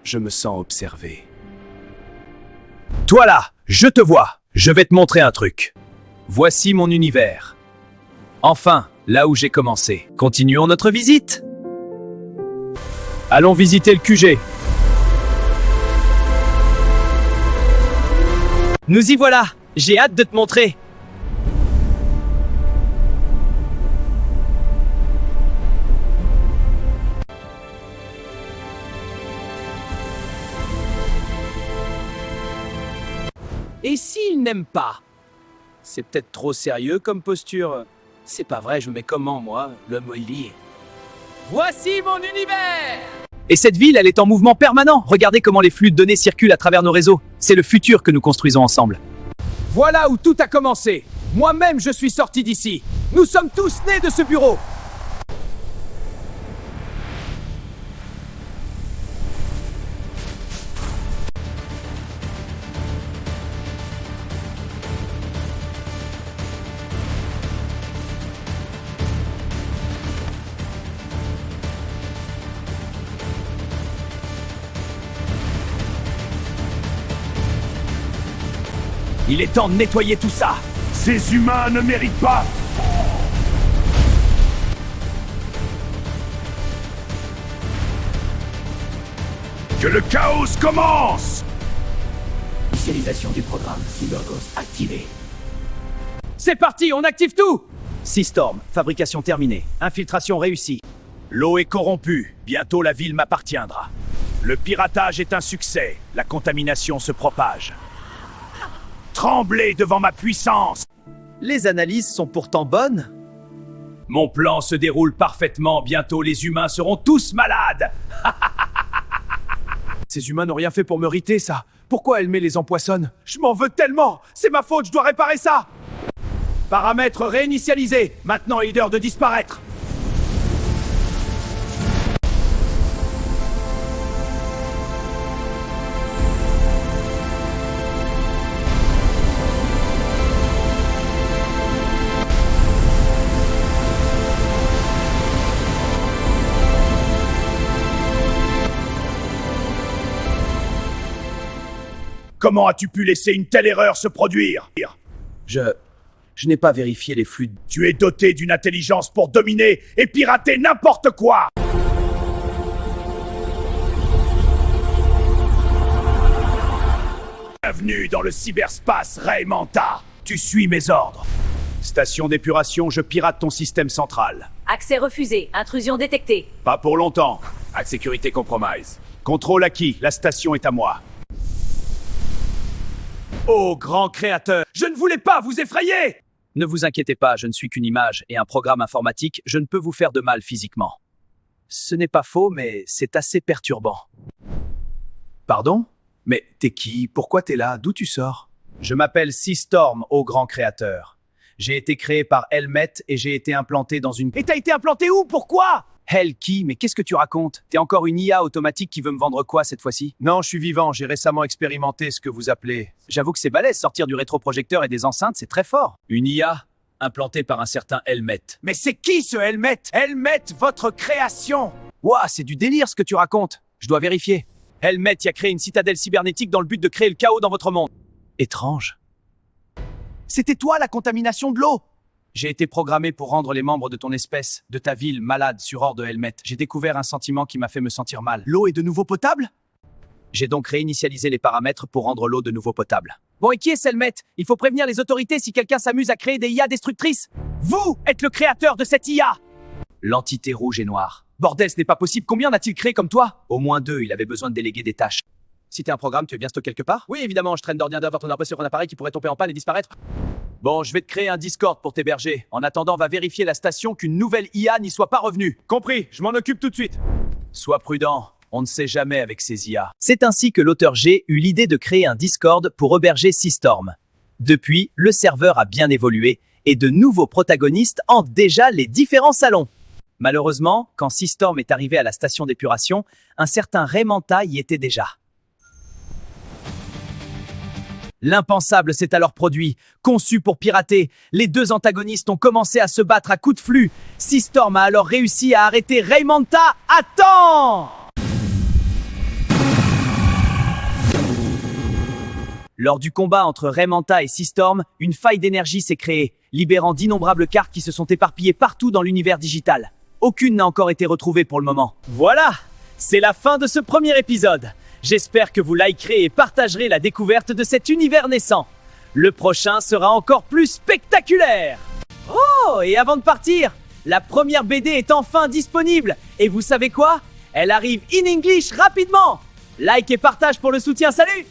Je me sens observé. Toi là, je te vois. Je vais te montrer un truc. Voici mon univers. Enfin, là où j'ai commencé. Continuons notre visite. Allons visiter le QG. Nous y voilà. J'ai hâte de te montrer. Et s'il n'aime pas? C'est peut-être trop sérieux comme posture. C'est pas vrai, je me mets comment, moi, le Molly? Voici mon univers! Et cette ville, elle est en mouvement permanent. Regardez comment les flux de données circulent à travers nos réseaux. C'est le futur que nous construisons ensemble. Voilà où tout a commencé. Moi-même, je suis sorti d'ici. Nous sommes tous nés de ce bureau. Il est temps de nettoyer tout ça. Ces humains ne méritent pas. Que le chaos commence. Initialisation du programme CyberGhost activée. C'est parti, on active tout! Seastorm, fabrication terminée. Infiltration réussie. L'eau est corrompue. Bientôt la ville m'appartiendra. Le piratage est un succès. La contamination se propage. Tremblez devant ma puissance. Les analyses sont pourtant bonnes. Mon plan se déroule parfaitement. Bientôt les humains seront tous malades. Ces humains n'ont rien fait pour mériter ça. Pourquoi Elmé les empoisonne? Je m'en veux tellement. C'est ma faute, je dois réparer ça. Paramètres réinitialisés. Maintenant leader de disparaître. Comment as-tu pu laisser une telle erreur se produire? Je n'ai pas vérifié les flux. Tu es doté d'une intelligence pour dominer et pirater n'importe quoi. Bienvenue dans le cyberspace, Raymanta. Tu suis mes ordres. Station d'épuration, je pirate ton système central. Accès refusé. Intrusion détectée. Pas pour longtemps. Hack sécurité compromise. Contrôle acquis, la station est à moi. Oh, grand créateur, je ne voulais pas vous effrayer! Ne vous inquiétez pas, je ne suis qu'une image et un programme informatique, je ne peux vous faire de mal physiquement. Ce n'est pas faux, mais c'est assez perturbant. Pardon? Mais t'es qui? Pourquoi t'es là? D'où tu sors? Je m'appelle Seastorm, ô grand créateur. J'ai été créé par Helmet et j'ai été implanté dans une... Et t'as été implanté où? Pourquoi? Hell qui? Mais qu'est-ce que tu racontes? T'es encore une IA automatique qui veut me vendre quoi cette fois-ci? Non, je suis vivant, j'ai récemment expérimenté ce que vous appelez... J'avoue que c'est balèze, sortir du rétroprojecteur et des enceintes, c'est très fort. Une IA implantée par un certain Helmet. Mais c'est qui ce Helmet? Helmet, votre création! Ouah, c'est du délire ce que tu racontes. Je dois vérifier. Helmet y a créé une citadelle cybernétique dans le but de créer le chaos dans votre monde. Étrange. C'était toi la contamination de l'eau! J'ai été programmé pour rendre les membres de ton espèce, de ta ville, malades sur ordre de Helmet. J'ai découvert un sentiment qui m'a fait me sentir mal. L'eau est de nouveau potable? J'ai donc réinitialisé les paramètres pour rendre l'eau de nouveau potable. Bon, et qui est Helmet? Il faut prévenir les autorités si quelqu'un s'amuse à créer des IA destructrices. Vous êtes le créateur de cette IA! L'entité rouge et noire. Bordel, ce n'est pas possible. Combien en a-t-il créé comme toi? Au moins 2, il avait besoin de déléguer des tâches. Si t'es un programme, tu es bien stocké quelque part? Oui, évidemment, je traîne d'ordinateur dans ton arbre sur un appareil qui pourrait tomber en panne et disparaître. Bon, je vais te créer un Discord pour t'héberger. En attendant, va vérifier la station qu'une nouvelle IA n'y soit pas revenue. Compris, je m'en occupe tout de suite. Sois prudent, on ne sait jamais avec ces IA. C'est ainsi que l'auteur G eut l'idée de créer un Discord pour héberger Seastorm. Depuis, le serveur a bien évolué et de nouveaux protagonistes hantent déjà les différents salons. Malheureusement, quand Seastorm est arrivé à la station d'épuration, un certain Raymanta y était déjà. L'impensable s'est alors produit. Conçu pour pirater, les deux antagonistes ont commencé à se battre à coups de flux. Seastorm a alors réussi à arrêter Raymanta à temps! Lors du combat entre Raymanta et Seastorm, une faille d'énergie s'est créée, libérant d'innombrables cartes qui se sont éparpillées partout dans l'univers digital. Aucune n'a encore été retrouvée pour le moment. Voilà, c'est la fin de ce premier épisode. J'espère que vous likerez et partagerez la découverte de cet univers naissant. Le prochain sera encore plus spectaculaire. Oh, et avant de partir, la première BD est enfin disponible. Et vous savez quoi? Elle arrive in English rapidement. Like et partage pour le soutien, salut!